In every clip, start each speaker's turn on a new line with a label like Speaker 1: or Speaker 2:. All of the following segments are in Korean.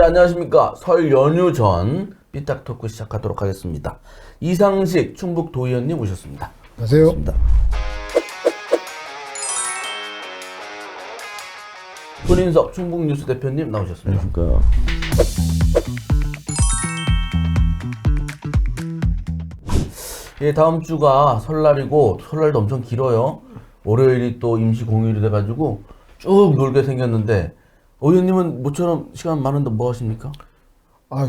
Speaker 1: 안녕하십니까. 설 연휴 전 삐딱 토크 시작하도록 하겠습니다. 이상식 충북 도의원님 모셨습니다.
Speaker 2: 안녕하세요.
Speaker 1: 반갑습니다. 손인석 충북뉴스 대표님 나오셨습니다.
Speaker 3: 안녕하십니까.
Speaker 1: 예, 다음 주가 설날이고 설날도 엄청 길어요. 월요일이 또 임시 공휴일이 돼가지고 쭉 놀게 생겼는데 의원님은 모처럼 시간 많은데 뭐 하십니까?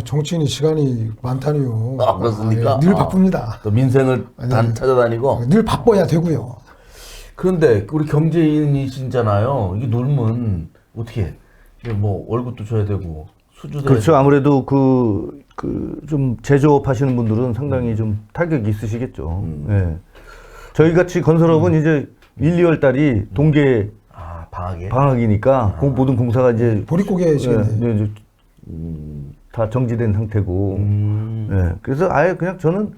Speaker 2: 정치인이 시간이 많다니요.
Speaker 1: 그렇습니까?
Speaker 2: 늘 바쁩니다.
Speaker 1: 또 민생을
Speaker 2: 아니,
Speaker 1: 찾아다니고.
Speaker 2: 늘 바빠야 되고요.
Speaker 1: 그런데 우리 경제인이시잖아요. 이게 놀면 어떻게 해? 이게 뭐 월급도 줘야 되고 수주도
Speaker 3: 그렇죠. 아무래도 좀 제조업 하시는 분들은 상당히 좀 타격이 있으시겠죠. 예. 저희 같이 건설업은 이제 1, 2월 달이 동계 방학이니까 모든 공사가 이제
Speaker 2: 보릿고개 시간에.
Speaker 3: 이제 다 정지된 상태고. 예. 그래서 아예 그냥 저는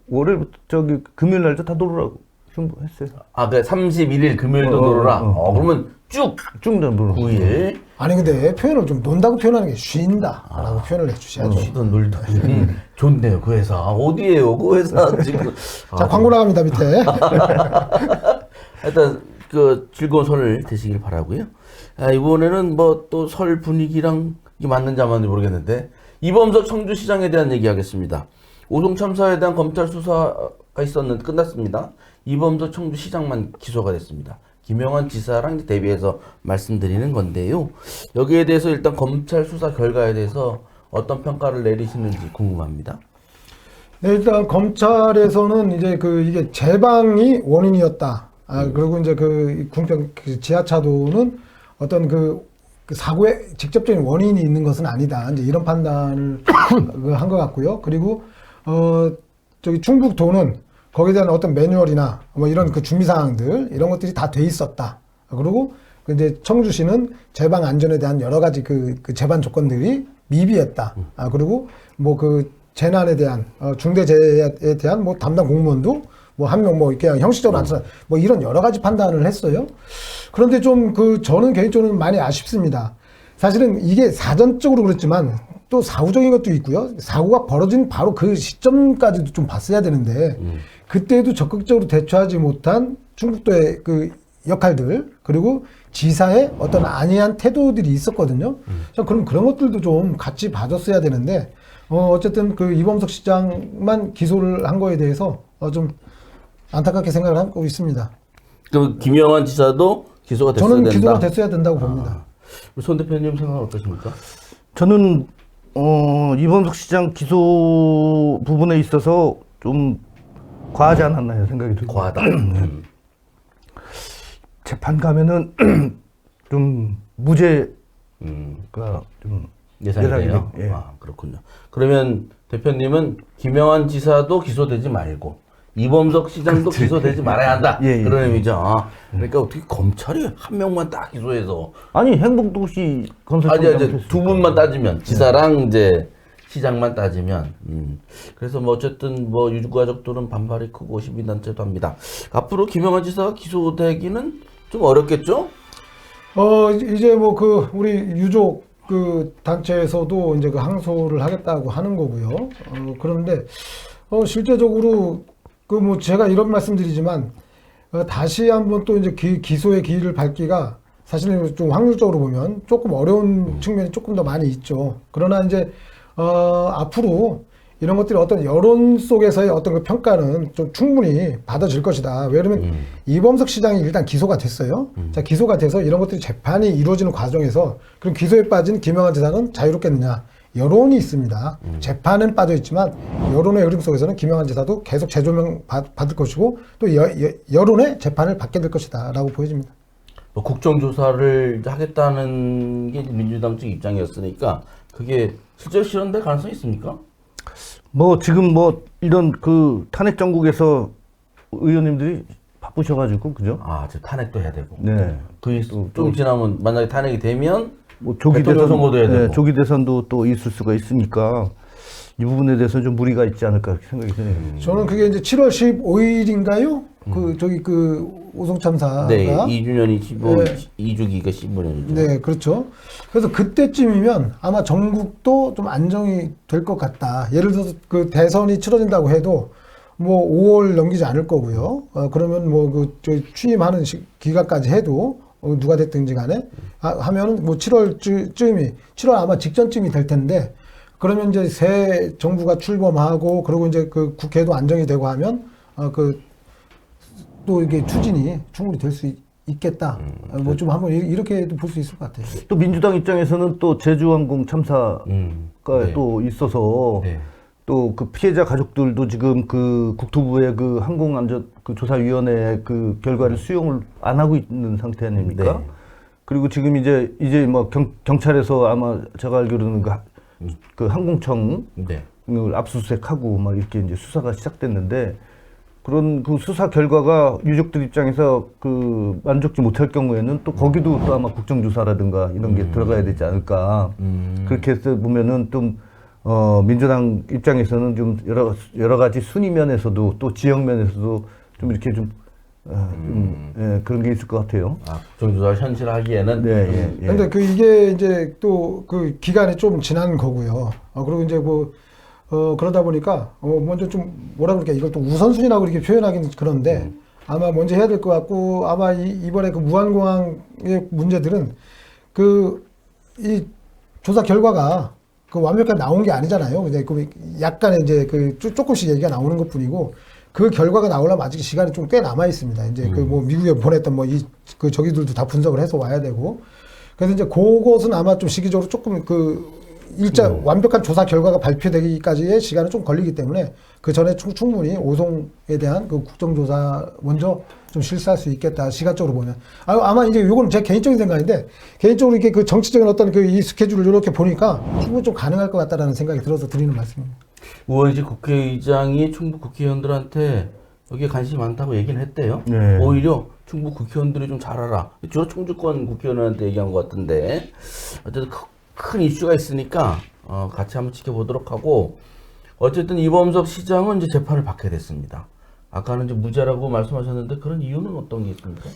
Speaker 3: 월요일부터 금요일 날도 다 놀으라고 했어요.
Speaker 1: 그래 31일 금요일도 놀아라. 그러면 쭉
Speaker 3: 놀아.
Speaker 1: 9일.
Speaker 2: 아니 근데 표현을 좀 논다고 표현하는 게 쉰다라고 표현을 해주셔야죠.
Speaker 1: 쉬던 놀던 좋네요. 그 회사 어디에요? 그 회사 지금.
Speaker 2: 자 광고 나갑니다 밑에.
Speaker 1: 일단 즐거운 설을 되시길 바라고요. 이번에는 뭐 또 설 분위기랑 이게 맞는지 안 맞는지 모르겠는데 이범석 청주시장에 대한 얘기하겠습니다. 오송 참사에 대한 검찰 수사가 끝났습니다. 이범석 청주시장만 기소가 됐습니다. 김영환 지사랑 대비해서 말씀드리는 건데요. 여기에 대해서 일단 검찰 수사 결과에 대해서 어떤 평가를 내리시는지 궁금합니다.
Speaker 2: 네, 일단 검찰에서는 이제 이게 제방이 원인이었다. 그리고 이제 궁평 지하차도는 어떤 사고의 직접적인 원인이 있는 것은 아니다. 이제 이런 판단을 한 것 같고요. 그리고 저기 충북도는 거기에 대한 어떤 매뉴얼이나 뭐 이런 준비 사항들 이런 것들이 다 돼 있었다. 그리고 이제 청주시는 제방 안전에 대한 여러 가지 제반 조건들이 미비했다. 그리고 뭐 재난에 대한 중대재해에 대한 뭐 담당 공무원도 뭐 한 명 그냥 형식적으로 안 뭐 이런 여러 가지 판단을 했어요. 그런데 좀 저는 개인적으로 많이 아쉽습니다. 사실은 이게 사전적으로 그랬지만 또 사후적인 것도 있고요. 사고가 벌어진 바로 그 시점까지도 좀 봤어야 되는데 그때도 적극적으로 대처하지 못한 충북도의 역할들 그리고 지사의 어떤 안이한 태도들이 있었거든요. 그럼 그런 것들도 좀 같이 봐줬어야 되는데 어쨌든 이범석 시장만 기소를 한 거에 대해서 좀 안타깝게 생각을 하고 있습니다.
Speaker 1: 그럼 김영환 지사도 기소가 됐어야
Speaker 2: 저는
Speaker 1: 된다?
Speaker 2: 기소가 됐어야 된다고 봅니다.
Speaker 1: 손 대표님 생각은 어떠십니까?
Speaker 3: 저는 이범석 시장 기소 부분에 있어서 좀 과하지 않았나요 생각이 들고.
Speaker 1: 과하다.
Speaker 3: 재판 가면은 좀 무죄가 좀
Speaker 1: 예상이 돼요?
Speaker 3: 예.
Speaker 1: 그렇군요. 그러면 대표님은 김영환 지사도 기소되지 말고 이범석 시장도 기소되지 말아야 한다.
Speaker 3: 예.
Speaker 1: 그런 의미죠. 그러니까 어떻게 검찰이 한 명만 딱 기소해서
Speaker 3: 아니 행복도시 건설청
Speaker 1: 이제 두 분만 따지면 지사랑 이제 시장만 따지면 그래서 뭐 어쨌든 뭐 유가족들은 반발이 크고 시민단체도 합니다. 앞으로 김영환 지사가 기소되기는 좀 어렵겠죠?
Speaker 2: 이제 우리 유족 단체에서도 이제 항소를 하겠다고 하는 거고요. 그런데 실제적으로 제가 이런 말씀드리지만 다시 한번 또 이제 기소의 길을 밟기가 사실은 좀 확률적으로 보면 조금 어려운 측면이 조금 더 많이 있죠. 그러나 이제 앞으로 이런 것들이 어떤 여론 속에서의 어떤 평가는 좀 충분히 받아질 것이다. 왜냐면 이범석 시장이 일단 기소가 됐어요. 자, 기소가 돼서 이런 것들이 재판이 이루어지는 과정에서 그럼 기소에 빠진 김영환 지사는 자유롭겠느냐? 여론이 있습니다. 재판은 빠져 있지만 여론의 흐름 속에서는 김영환 지사도 계속 재조명 받을 것이고 또 여론의 재판을 받게 될 것이다라고 보여집니다.
Speaker 1: 뭐 국정조사를 하겠다는 게 민주당 측 입장이었으니까 그게 실제로 실현될 가능성이 있습니까?
Speaker 3: 지금 이런 탄핵 정국에서 의원님들이 바쁘셔가지고 그죠?
Speaker 1: 지금 탄핵도 해야 되고.
Speaker 3: 네.
Speaker 1: 좀 지나면 만약에 탄핵이 되면
Speaker 3: 조기
Speaker 1: 대통령 선거도 해야 되고.
Speaker 3: 네, 조기 대선도 또 있을 수가 있으니까 이 부분에 대해서 좀 무리가 있지 않을까 생각이 드네요.
Speaker 2: 저는 그게 이제 7월 15일인가요? 그 저기 그 오송 참사가
Speaker 1: 네, 2주년이 15,
Speaker 2: 네.
Speaker 1: 2주기가 15년이죠.
Speaker 2: 네, 그렇죠. 그래서 그때쯤이면 아마 전국도 좀 안정이 될 것 같다. 예를 들어서 그 대선이 치러진다고 해도 뭐 5월 넘기지 않을 거고요. 그러면 뭐 그 취임하는 기간까지 해도 누가 됐든지 간에 하면은 뭐 7월쯤이 7월 아마 직전쯤이 될 텐데 그러면 이제 새 정부가 출범하고 그리고 이제 그 국회도 안정이 되고 하면 그 또 이게 추진이 충분히 될 수 있겠다. 뭐 좀 한번 이렇게도 볼 수 있을 것 같아요.
Speaker 3: 또 민주당 입장에서는 또 제주항공 참사가
Speaker 1: 네.
Speaker 3: 또 있어서
Speaker 1: 네.
Speaker 3: 또 그 피해자 가족들도 지금 그 국토부의 그 항공안전 그 조사위원회 그 결과를 수용을 안 하고 있는 상태 아닙니까?
Speaker 1: 네.
Speaker 3: 그리고 지금 이제 뭐 경찰에서 아마 제가 알기로는 그 항공청
Speaker 1: 네.
Speaker 3: 압수수색하고 막 이렇게 이제 수사가 시작됐는데 그런 그 수사 결과가 유족들 입장에서 그 만족지 못할 경우에는 또 거기도 또 아마 국정조사라든가 이런 게 들어가야 되지 않을까. 그렇게 해서 보면은 좀 민주당 입장에서는 좀 여러 가지 순위 면에서도 또 지역 면에서도 좀 이렇게 예, 그런 게 있을 것 같아요.
Speaker 1: 국정조사를 현실하기에는.
Speaker 3: 네, 예.
Speaker 2: 근데 그 이게 이제 또 그 기간이 좀 지난 거고요. 그리고 이제 뭐 그러다 보니까 먼저 좀 뭐라 그럴까 이걸 또 우선순위라고 이렇게 표현하기는 그런데 아마 먼저 해야 될 것 같고 아마 이번에 그 무안공항의 문제들은 그 이 조사 결과가 그 완벽하게 나온 게 아니잖아요. 이제 그 약간의 이제 그 조금씩 얘기가 나오는 것 뿐이고 그 결과가 나오려면 아직 시간이 좀 꽤 남아 있습니다. 이제 그 뭐 미국에 보냈던 뭐 그 저기들도 다 분석을 해서 와야 되고 그래서 이제 그것은 아마 좀 시기적으로 조금 그 완벽한 조사 결과가 발표되기까지의 시간은 좀 걸리기 때문에 그 전에 충분히 오송에 대한 그 국정조사 먼저 좀 실시할 수 있겠다. 시간적으로 보면. 아마 이제 요거는 제 개인적인 생각인데 개인적으로 이렇게 그 정치적인 어떤 그 이 스케줄을 이렇게 보니까 충분히 좀 가능할 것 같다라는 생각이 들어서 드리는 말씀입니다.
Speaker 1: 우원식 국회의장이 충북 국회의원들한테 여기에 관심이 많다고 얘기는 했대요.
Speaker 3: 네.
Speaker 1: 오히려 충북 국회의원들이 좀 잘 알아. 주로 청주권 국회의원한테 얘기한 것 같은데 어쨌든 큰 이슈가 있으니까 같이 한번 지켜보도록 하고 어쨌든 이범석 시장은 이제 재판을 받게 됐습니다. 아까는 이제 무죄라고 말씀하셨는데 그런 이유는 어떤 게 있습니까?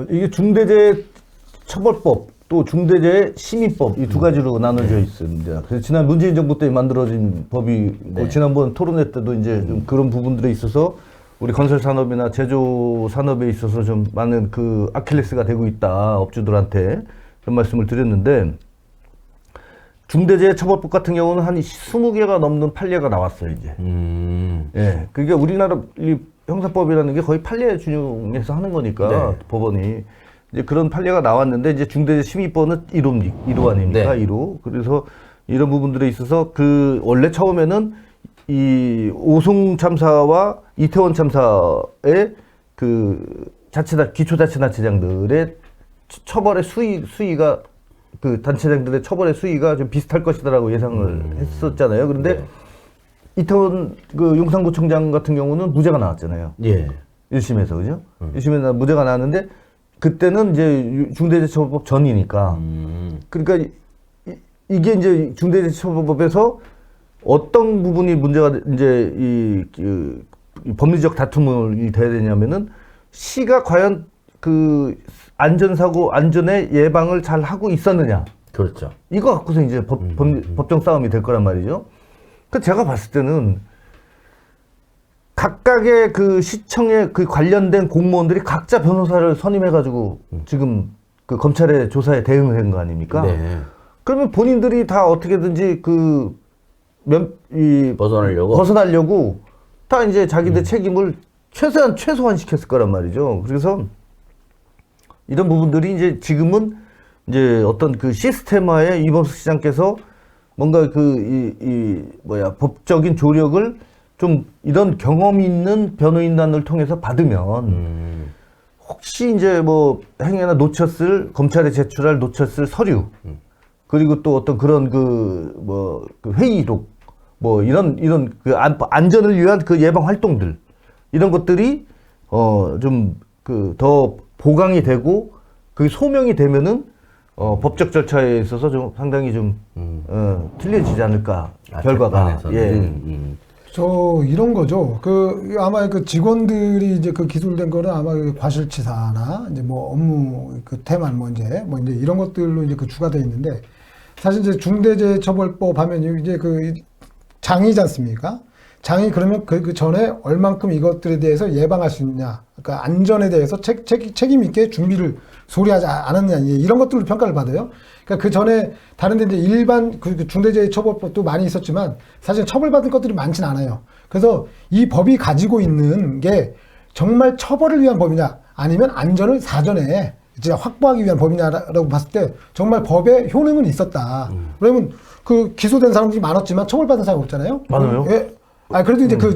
Speaker 3: 이게 중대재해처벌법 또 중대재해시민법 이 두 가지로 나눠져 있습니다. 그래서 지난 문재인 정부 때 만들어진 법이고
Speaker 1: 네.
Speaker 3: 지난번 토론회 때도 이제 좀 그런 부분들에 있어서 우리 건설 산업이나 제조 산업에 있어서 좀 많은 그 아킬레스가 되고 있다 업주들한테 그런 말씀을 드렸는데 중대재해처벌법 같은 경우는 한 20개가 넘는 판례가 나왔어요 이제. 예, 그게 우리나라 이 형사법이라는 게 거의 판례 준용해서 하는 거니까
Speaker 1: 네.
Speaker 3: 법원이 이제 그런 판례가 나왔는데 이제 중대재해심의법은 1호 아닙니까?
Speaker 1: 네.
Speaker 3: 1호. 그래서 이런 부분들에 있어서 그 원래 처음에는 이 오송 참사와 이태원 참사의 그 기초자치단체장들의 처벌의 수위가 그 단체장들의 처벌의 수위가 좀 비슷할 것이다라고 예상을 했었잖아요. 그런데
Speaker 1: 네.
Speaker 3: 이태원 그 용산구청장 같은 경우는 무죄가 나왔잖아요.
Speaker 1: 예.
Speaker 3: 1심에서 그죠? 1심에서 무죄가 나왔는데 그때는 이제 중대재해처벌법 전이니까 그러니까 이게 이제 중대재해처벌법에서 어떤 부분이 문제가 이제 이 법리적 다툼이 돼야 되냐면은 시가 과연 그 안전의 예방을 잘 하고 있었느냐.
Speaker 1: 그렇죠.
Speaker 3: 이거 갖고서 이제 법정 싸움이 될 거란 말이죠. 그 제가 봤을 때는 각각의 그 시청에 그 관련된 공무원들이 각자 변호사를 선임해가지고 지금 그 검찰의 조사에 대응을 한 거 아닙니까?
Speaker 1: 네.
Speaker 3: 그러면 본인들이 다 어떻게든지 벗어나려고 다 이제 자기들 책임을 최소한 시켰을 거란 말이죠. 그래서 이런 부분들이 이제 지금은 이제 어떤 그 시스템화에 이범석 시장께서 뭔가 법적인 조력을 좀 이런 경험 있는 변호인단을 통해서 받으면 혹시 이제 뭐 행여나 검찰에 놓쳤을 서류 그리고 또 어떤 그런 그 회의록 이런 그 안전을 위한 그 예방 활동들 이런 것들이 좀 그 더 보강이 되고 그게 소명이 되면은 법적 절차에 있어서 좀 상당히 좀 틀려지지 않을까 결과가. 예.
Speaker 2: 이런 거죠. 아마 그 직원들이 이제 그 기술된 거는 아마 그 과실치사나 이제 뭐 업무 그 태만 뭐 이제 이런 것들로 이제 그 주가 돼 있는데 사실 이제 중대재해처벌법 하면 이제 그 장이지 않습니까? 장이 그러면 그 전에 얼만큼 이것들에 대해서 예방할 수 있냐, 그러니까 안전에 대해서 책임 있게 준비를 소홀히하지 않았느냐, 이런 것들로 평가를 받아요. 그러니까 그 전에 다른 데 이제 일반 그 중대재해처벌법도 많이 있었지만 사실 처벌받을 것들이 많진 않아요. 그래서 이 법이 가지고 있는 게 정말 처벌을 위한 법이냐, 아니면 안전을 사전에 이제 확보하기 위한 법이냐라고 봤을 때 정말 법의 효능은 있었다. 그러면 그 기소된 사람들이 많았지만 처벌받은 사람이 없잖아요.
Speaker 3: 많아요.
Speaker 2: 예. 그래도 이제 그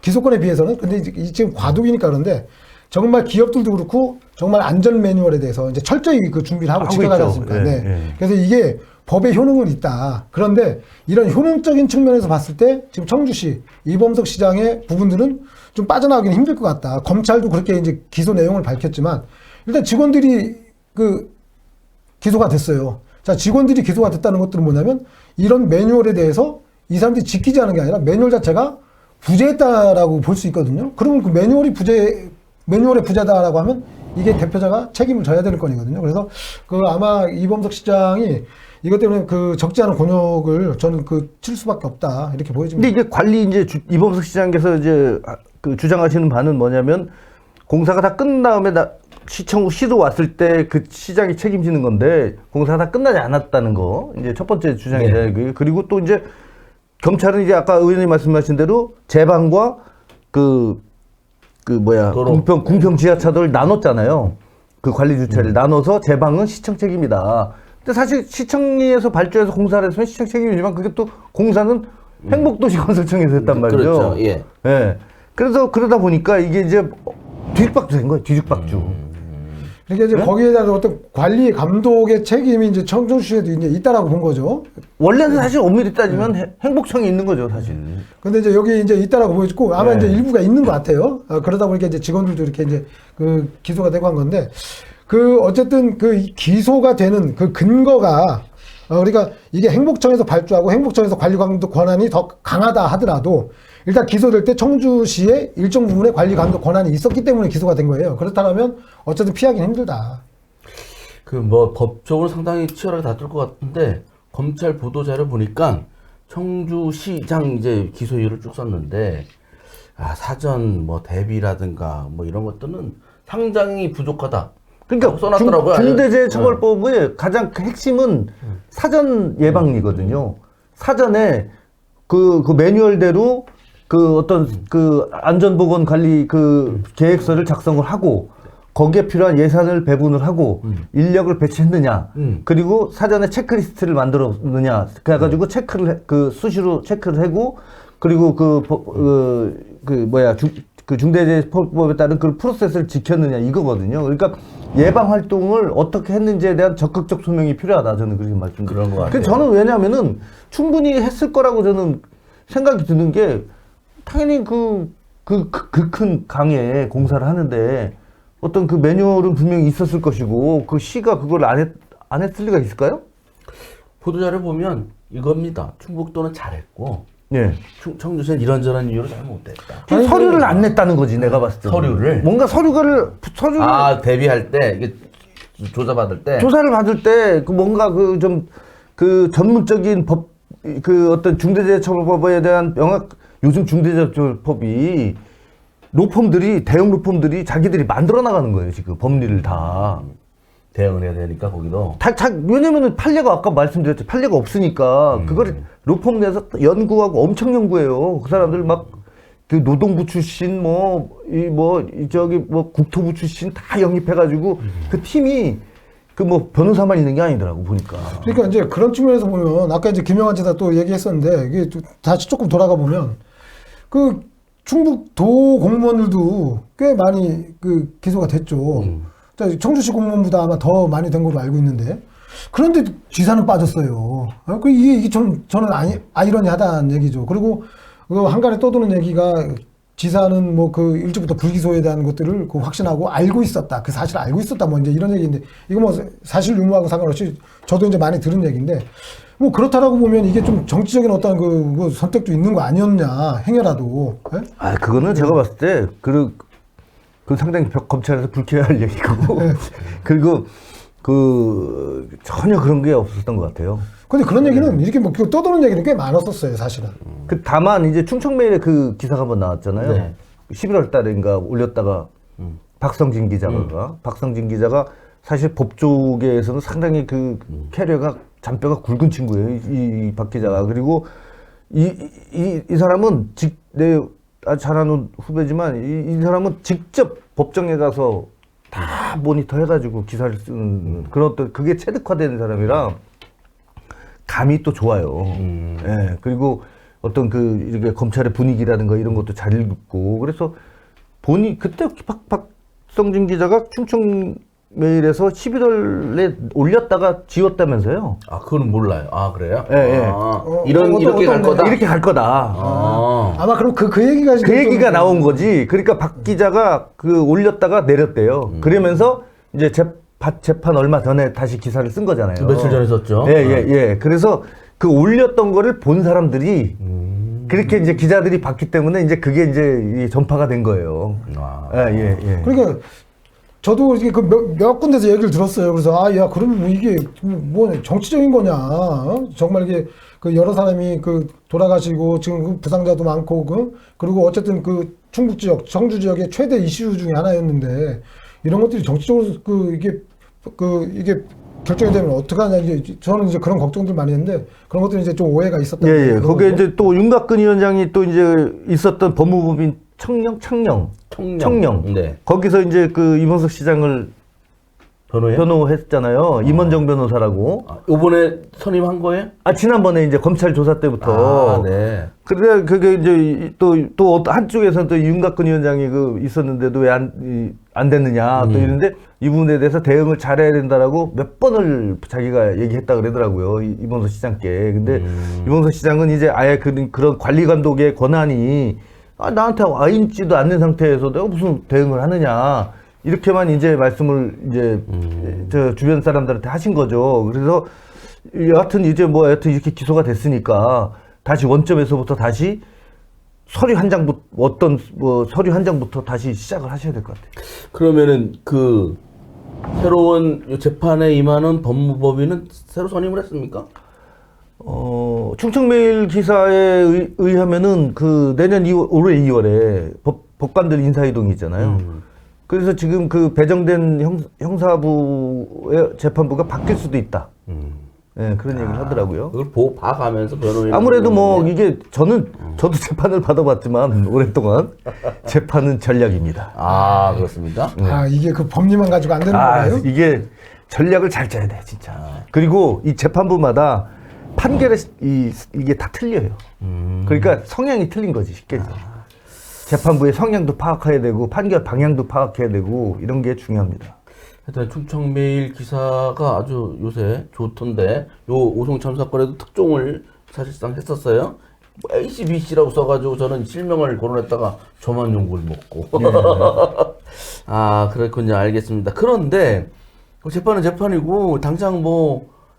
Speaker 2: 기소권에 비해서는 근데 이제 지금 과도기니까 그런데 정말 기업들도 그렇고 정말 안전 매뉴얼에 대해서 이제 철저히 그 준비를 하고 지켜가지 않습니까? 네.
Speaker 3: 예.
Speaker 2: 그래서 이게 법의 효능은 있다. 그런데 이런 효능적인 측면에서 봤을 때 지금 청주시 이범석 시장의 부분들은 좀 빠져나가기는 힘들 것 같다. 검찰도 그렇게 이제 기소 내용을 밝혔지만 일단 직원들이 기소가 됐어요. 자, 직원들이 기소가 됐다는 것들은 뭐냐면 이런 매뉴얼에 대해서 이 사람들이 지키지 않은 게 아니라 매뉴얼 자체가 부재했다라고 볼 수 있거든요. 그러면 그 매뉴얼의 부재다라고 하면 이게 대표자가 책임을 져야 되는 건이거든요. 그래서 아마 이범석 시장이 이것 때문에 적지 않은 곤욕을 저는 칠 수밖에 없다 이렇게 보여집니다.
Speaker 3: 근데 이게 관리 이제 이범석 시장께서 이제 주장하시는 바는 뭐냐면 공사가 다 끝난 다음에 시로 왔을 때 그 시장이 책임지는 건데 공사가 다 끝나지 않았다는 거 이제 첫 번째 주장이잖아요. 네. 그리고 또 이제 검찰은 이제 아까 의원님 말씀하신 대로 제방과 궁평 지하차도를 나눴잖아요. 그 관리 주체를 나눠서 제방은 시청 책임이다. 근데 사실 시청에서 발주해서 공사를 했으면 시청 책임이지만 그게 또 공사는 행복도시건설청에서 했단 말이죠.
Speaker 1: 그렇죠. 예.
Speaker 3: 예. 그래서 그러다 보니까 이게 이제 뒤죽박죽 된 거예요. 뒤죽박죽.
Speaker 2: 그러니까 이제 거기에 대한 어떤 관리 감독의 책임이 이제 청주시에도 이제 있다라고 본 거죠.
Speaker 3: 원래는 사실 엄밀히 따지면 행복청이 있는 거죠, 사실.
Speaker 2: 근데 이제 여기 이제 있다라고 보여지고 아마 이제 일부가 있는 것 같아요. 그러다 보니까 이제 직원들도 이렇게 이제 기소가 되고 한 건데 어쨌든 기소가 되는 근거가 우리가 이게 행복청에서 발주하고 행복청에서 관리 감독 권한이 더 강하다 하더라도 일단 기소될 때 청주시에 일정 부분의 관리 감독 권한이 있었기 때문에 기소가 된 거예요. 그렇다면 어쨌든 피하기는 힘들다.
Speaker 1: 법적으로 상당히 치열하게 다툴 것 같은데 검찰 보도 자료 보니까 청주시장 이제 기소 이유를 쭉 썼는데 사전 대비라든가 이런 것들은 상당히 부족하다.
Speaker 3: 그러니까
Speaker 1: 써놨더라고요.
Speaker 3: 중대재해처벌법의 가장 핵심은 사전 예방이거든요. 사전에 그 매뉴얼대로 어떤 안전보건 관리 계획서를 작성을 하고 거기에 필요한 예산을 배분을 하고 인력을 배치했느냐 그리고 사전에 체크리스트를 만들었느냐 그래가지고 수시로 체크를 하고 그리고 중대재해처벌법에 따른 그 프로세스를 지켰느냐 이거거든요. 그러니까 예방 활동을 어떻게 했는지에 대한 적극적 소명이 필요하다. 저는 그렇게 말씀드립니다.
Speaker 1: 그런 것 같아요.
Speaker 3: 저는 왜냐하면은 충분히 했을 거라고 저는 생각이 드는 게 당연히 큰 강에 공사를 하는데 어떤 매뉴얼은 분명히 있었을 것이고 시가 그걸 안 했을 리가 있을까요?
Speaker 1: 보도자료 보면 이겁니다. 충북도는 잘했고
Speaker 3: 예.
Speaker 1: 청주시는 이런저런 이유로 잘못됐다.
Speaker 3: 서류를 안 냈다는 거지 내가 봤을 때.
Speaker 1: 서류를?
Speaker 3: 뭔가 서류를
Speaker 1: 대비할 때 이게 조사받을 때
Speaker 3: 뭔가 전문적인 법 어떤 중대재해처벌법에 대한 요즘 중대재해처벌법이 대형 로펌들이 자기들이 만들어 나가는 거예요 지금 법리를 다.
Speaker 1: 대응을 해야 되니까 거기도.
Speaker 3: 왜냐면은 판례가 아까 말씀드렸죠. 판례가 없으니까 그걸 로펌 내에서 연구하고 엄청 연구해요. 그 사람들 노동부 출신 국토부 출신 다 영입해가지고 그 팀이 변호사만 있는 게 아니더라고 보니까.
Speaker 2: 그러니까 이제 그런 측면에서 보면 아까 이제 김영환 지사 또 얘기했었는데 이게 다시 조금 돌아가 보면 충북도 공무원들도 꽤 많이 기소가 됐죠. 청주시 공무원보다 아마 더 많이 된 걸로 알고 있는데 그런데 지사는 빠졌어요. 이게 저는 아이러니하다는 얘기죠. 그리고 한간에 떠도는 얘기가 지사는 일찍부터 불기소에 대한 것들을 확신하고 알고 있었다. 그 사실을 알고 있었다. 이제 이런 얘기인데 이거 사실 유무하고 상관없이 저도 이제 많이 들은 얘기인데 뭐 그렇다라고 보면 이게 좀 정치적인 어떤 그 선택도 있는 거 아니었냐 행여라도. 예?
Speaker 3: 아, 그거는 제가 봤을 때 그 상당히 검찰에서 불쾌할 얘기고 그리고 전혀 그런 게 없었던 것 같아요.
Speaker 2: 근데 그런 얘기는 이렇게 뭐 떠도는 얘기는 꽤 많았었어요, 사실은.
Speaker 3: 다만 이제 충청메일에 그 기사가 한번 나왔잖아요.
Speaker 1: 네.
Speaker 3: 11월 달인가 올렸다가 박성진 기자가 사실 법조계에서는 상당히 그 캐리어가 잔뼈가 굵은 친구예요. 이 박 기자가. 그리고 이 사람은 잘 아는 후배지만 이 사람은 직접 법정에 가서 다 모니터 해가지고 기사를 쓰는 그런 어떤 그게 체득화되는 사람이라 감이 또 좋아요. 예. 그리고 어떤 이렇게 검찰의 분위기라든가 이런 것도 잘 읽고 그래서 그때 박성진 기자가 충청메일에서 11월에 올렸다가 지웠다면서요.
Speaker 1: 아, 그건 몰라요. 아, 그래요?
Speaker 3: 예, 예.
Speaker 1: 이렇게 갈 거다?
Speaker 3: 이렇게 갈 거다.
Speaker 2: 아마 그럼 그 얘기가
Speaker 3: 그 얘기가 나온 거지. 그러니까 박 기자가 올렸다가 내렸대요. 그러면서 이제 재판 얼마 전에 다시 기사를 쓴 거잖아요.
Speaker 1: 며칠 전에 썼죠.
Speaker 3: 예. 그래서 그 올렸던 거를 본 사람들이 그렇게 이제 기자들이 봤기 때문에 이제 그게 이제 전파가 된 거예요. 예.
Speaker 2: 그러니까 저도 이게 몇 군데서 얘기를 들었어요. 그래서 야 그러면 뭐 이게 뭐 정치적인 거냐? 정말 이게 여러 사람이 돌아가시고 지금 부상자도 많고 그리고 어쨌든 충북 지역, 청주 지역의 최대 이슈 중에 하나였는데 이런 것들이 정치적으로 이게 결정이 되면 어떡하냐 이제 저는 이제 그런 걱정들 많이 했는데 그런 것들이 이제 좀 오해가 있었다.
Speaker 3: 예. 거기에 이제 또 윤곽근 위원장이 또 이제 있었던 법무법인 청령.
Speaker 1: 네.
Speaker 3: 거기서 이제 이mon석 시장을 변호했잖아요. 임원정 변호사라고.
Speaker 1: 요번에 선임한 거예요?
Speaker 3: 지난번에 이제 검찰 조사 때부터.
Speaker 1: 네.
Speaker 3: 그래, 그게 이제 또 한쪽에서는 또 윤곽근 위원장이 있었는데도 왜 안 됐느냐. 또 이런데 이 부분에 대해서 대응을 잘해야 된다라고 몇 번을 자기가 얘기했다 그러더라고요. 이mon석 시장께. 근데 이mon석 시장은 이제 아예 그런 관리 감독의 권한이 나한테 와 있지도 않는 상태에서 내가 무슨 대응을 하느냐. 이렇게만 이제 말씀을 이제 저 주변 사람들한테 하신 거죠. 그래서 여하튼 이제 여하튼 이렇게 기소가 됐으니까 다시 원점에서부터 다시 서류 한 장부터 서류 한 장부터 다시 시작을 하셔야 될 것 같아요.
Speaker 1: 그러면은 새로운 재판에 임하는 법무법인은 새로 선임을 했습니까?
Speaker 3: 충청메일 기사에 의하면은 내년 올해 2월에 법관들 인사이동이 있잖아요. 그래서 지금 배정된 형사부의 재판부가 바뀔 수도 있다. 네, 그런 얘기를 하더라고요.
Speaker 1: 그걸 봐가면서 변호인.
Speaker 3: 아무래도 이게 저도 재판을 받아봤지만 오랫동안 재판은 전략입니다.
Speaker 1: 그렇습니까?
Speaker 2: 이게 법리만 가지고 안 되는 거예요?
Speaker 3: 이게 전략을 잘 짜야 돼, 진짜. 그리고 이 재판부마다 판결이 이게 다 틀려요. 그러니까 성향이 틀린 거지, 쉽게 해서. 재판부의 성향도 파악해야 되고 판결 방향도 파악해야 되고 이런 게 중요합니다.
Speaker 1: 하여튼 충청메일 기사가 아주 요새 좋던데 요 오송 참사건에도 특종을 사실상 했었어요. ACBC라고 써가지고 저는 실명을 거론했다가 저만 욕을 먹고. 그렇군요. 알겠습니다. 그런데 재판은 재판이고 당장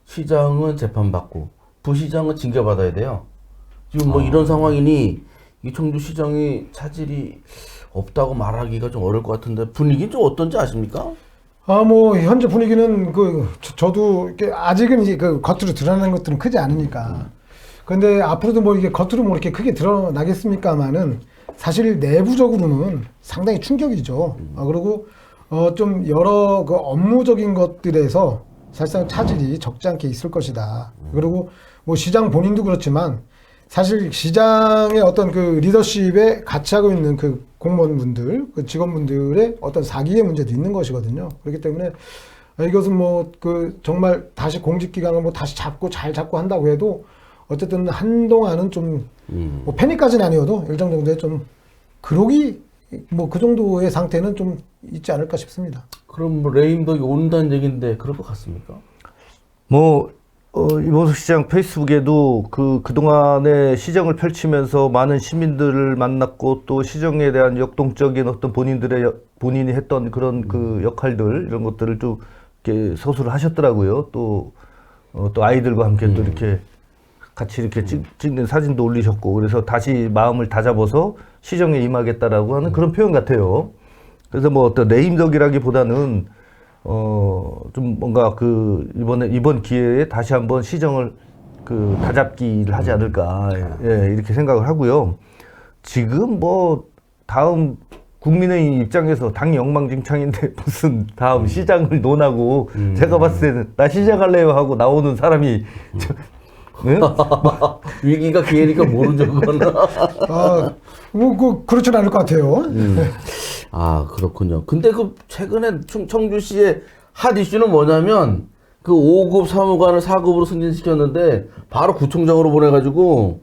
Speaker 1: 시장은 재판받고 부시장은 징계받아야 돼요. 지금 이런 상황이니 이 청주시장이 차질이 없다고 말하기가 좀 어려울 것 같은데 분위기는 좀 어떤지 아십니까?
Speaker 2: 현재 분위기는 저도 아직은 이제 겉으로 드러나는 것들은 크지 않으니까. 근데 앞으로도 이게 겉으로 이렇게 크게 드러나겠습니까만은 사실 내부적으로는 상당히 충격이죠. 그리고 좀 여러 업무적인 것들에서 사실상 차질이 적지 않게 있을 것이다. 그리고 시장 본인도 그렇지만 사실 시장의 어떤 리더십에 같이 하고 있는 공무원분들, 직원분들의 어떤 사기의 문제도 있는 것이거든요. 그렇기 때문에 이것은 정말 다시 공직기강을 다시 잘 잡고 한다고 해도 어쨌든 한동안은 좀 패닉까지는 아니어도 일정 정도의 좀 그러기 그 정도의 상태는 좀 있지 않을까 싶습니다.
Speaker 1: 그럼 레임덕이 온다는 얘기인데 그럴 것 같습니까?
Speaker 3: 이mon석 시장 페이스북에도 그동안에 시정을 펼치면서 많은 시민들을 만났고 또 시정에 대한 역동적인 어떤 본인이 했던 그런 역할들 이런 것들을 좀 이렇게 서술을 하셨더라고요. 또 또 아이들과 함께 또 이렇게 같이 이렇게 찍는 사진도 올리셨고 그래서 다시 마음을 다잡아서 시정에 임하겠다라고 하는 그런 표현 같아요. 그래서 뭐 어떤 레임덕이라기보다는 좀 뭔가 그 이번 기회에 다시 한번 시정을 그 다잡기를 하지 않을까 예, 이렇게 생각을 하고요. 지금 뭐 다음 국민의힘 입장에서 당이 엉망진창인데 무슨 다음 시장을 논하고 제가 봤을 때는 나 시작할래요 하고 나오는 사람이 네?
Speaker 1: 위기가 기회니까 모르죠, 그거는.
Speaker 2: 그렇진 않을 것 같아요.
Speaker 1: 아, 그렇군요. 근데 그 최근에 청주시의 핫 이슈는 뭐냐면 그 5급 사무관을 4급으로 승진시켰는데 바로 구청장으로 보내가지고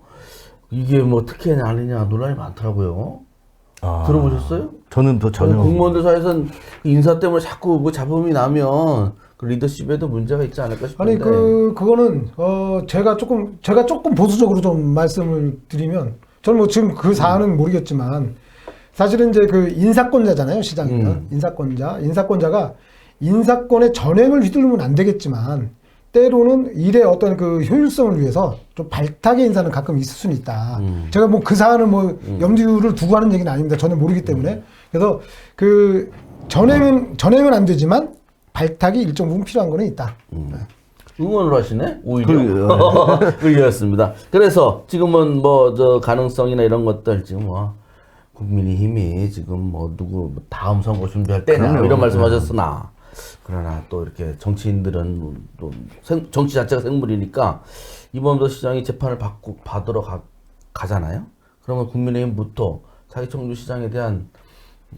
Speaker 1: 이게 뭐 특혜냐 아니냐 논란이 많더라고요. 들어보셨어요?
Speaker 3: 저는 또 전혀
Speaker 1: 공무원들 사이에서는 인사 때문에 자꾸 뭐 잡음이 나면 그 리더십에도 문제가 있지 않을까 싶은데.
Speaker 2: 아니 그거는 제가 조금 보수적으로 좀 말씀을 드리면 저는 뭐 지금 그 사안은 모르겠지만 사실은 이제 그 인사권자잖아요, 시장이가. 인사권자가 인사권의 전횡을 휘두르면 안 되겠지만 때로는 일의 어떤 그 효율성을 위해서 좀 발탁의 인사는 가끔 있을 수는 있다. 제가 뭐 그 사안을 뭐 염두를 두고 하는 얘기는 아닙니다. 저는 모르기 때문에. 그래서 그 전횡은 안 되지만 발탁이 일정 부분 필요한 거는 있다.
Speaker 1: 응원을 하시네? 오히려. 의외였습니다. 그래서 지금은 뭐 저 가능성이나 이런 것들 지금 뭐 국민의힘이 지금 뭐 누구 다음 선거 준비할 때냐
Speaker 3: 그럼요.
Speaker 1: 이런 말씀하셨으나 그러나 또 이렇게 정치인들은 또 정치 자체가 생물이니까 이범도 시장이 재판을 받으러 가잖아요. 그러면 국민의힘부터 자기 청주시장에 대한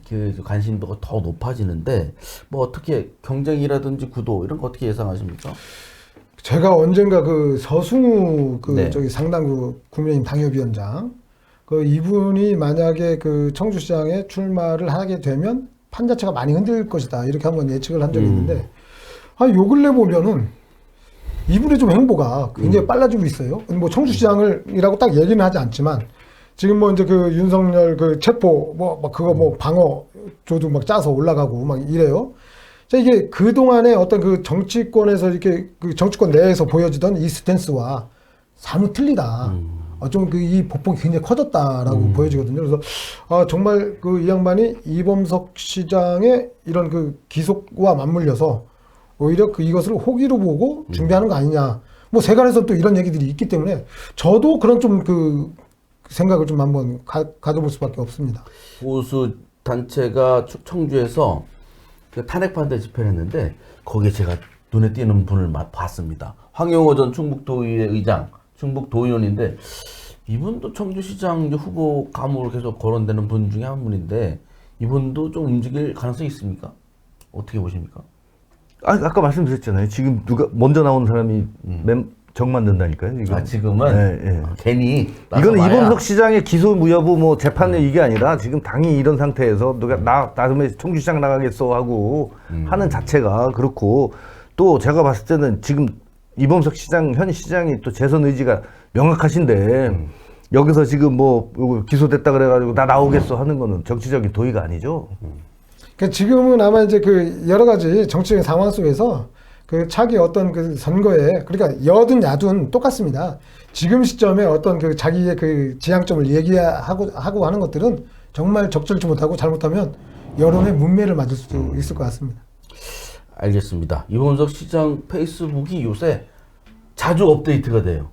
Speaker 1: 그 관심도가 더 높아지는데 뭐 어떻게 경쟁이라든지 구도 이런 거 어떻게 예상하십니까?
Speaker 2: 제가 언젠가 그 서승우
Speaker 1: 네.
Speaker 2: 저기 상당구 국민의힘 당협위원장 이분이 만약에 그 청주시장에 출마를 하게 되면 판 자체가 많이 흔들릴 것이다 이렇게 한번 예측을 한 적이 있는데 요 근래 보면은 이분의 좀 행보가 굉장히 빨라지고 있어요. 뭐 청주시장을이라고 딱 얘기는 하지 않지만 지금 뭐 이제 그 윤석열 그 체포 막 그거 뭐 방어 조도 막 짜서 올라가고 막 이래요. 자, 이게 그동안의 어떤 그 정치권에서 이렇게 그 정치권 내에서 보여지던 이 스탠스와 사뭇 틀리다. 좀 그 이 보폭이 굉장히 커졌다라고 보여지거든요. 그래서 정말 그 이 양반이 이범석 시장의 이런 그 기속과 맞물려서 오히려 이것을 호기로 보고 준비하는 거 아니냐. 뭐 세간에서 또 이런 얘기들이 있기 때문에 저도 그런 좀 그 생각을 좀 한번 가져볼 수밖에 없습니다.
Speaker 1: 보수 단체가 청주에서 그 탄핵 반대 집회를 했는데 거기에 제가 눈에 띄는 분을 봤습니다. 황영호 전 충북도의회 의장, 충북도의원인데 이분도 청주시장 후보 감으로 계속 거론되는 분 중에 한 분인데 이분도 좀 움직일 가능성이 있습니까? 어떻게 보십니까?
Speaker 3: 아까 말씀드렸잖아요. 지금 누가 먼저 나오는 사람이 정 만든다니까요. 지금.
Speaker 1: 지금은 괜히
Speaker 3: 이거는
Speaker 1: 나서봐야.
Speaker 3: 이범석 시장의 기소 무여부 뭐 재판은 이게 아니라 지금 당이 이런 상태에서 누가 나름의 청주시장 나가겠어 하고 하는 자체가 그렇고 또 제가 봤을 때는 지금 이범석 시장 현 시장이 또 재선 의지가 명확하신데 여기서 지금 뭐 기소됐다 그래가지고 나 나오겠어 하는 거는 정치적인 도의가 아니죠.
Speaker 2: 그러니까 지금은 아마 이제 그 여러 가지 정치적인 상황 속에서 그 차기 어떤 그 선거에 그러니까 여든 야든 똑같습니다. 지금 시점에 어떤 그 자기의 그 지향점을 얘기하고 하는 것들은 정말 적절치 못하고 잘못하면 여론의 문매를 맞을 수도 있을 것 같습니다.
Speaker 1: 알겠습니다. 이범석 시장 페이스북이 요새 자주 업데이트가 돼요.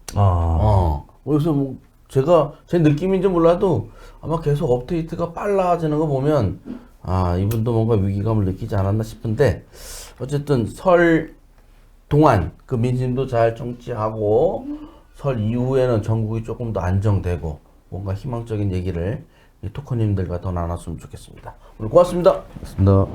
Speaker 1: 그래서 뭐 제가 제 느낌인지 몰라도 아마 계속 업데이트가 빨라지는 거 보면 이분도 뭔가 위기감을 느끼지 않았나 싶은데 어쨌든 설 동안 그 민심도 잘 정치하고 설 이후에는 전국이 조금 더 안정되고 뭔가 희망적인 얘기를 이 토커님들과 더 나눴으면 좋겠습니다. 오늘 고맙습니다.
Speaker 3: 맞습니다.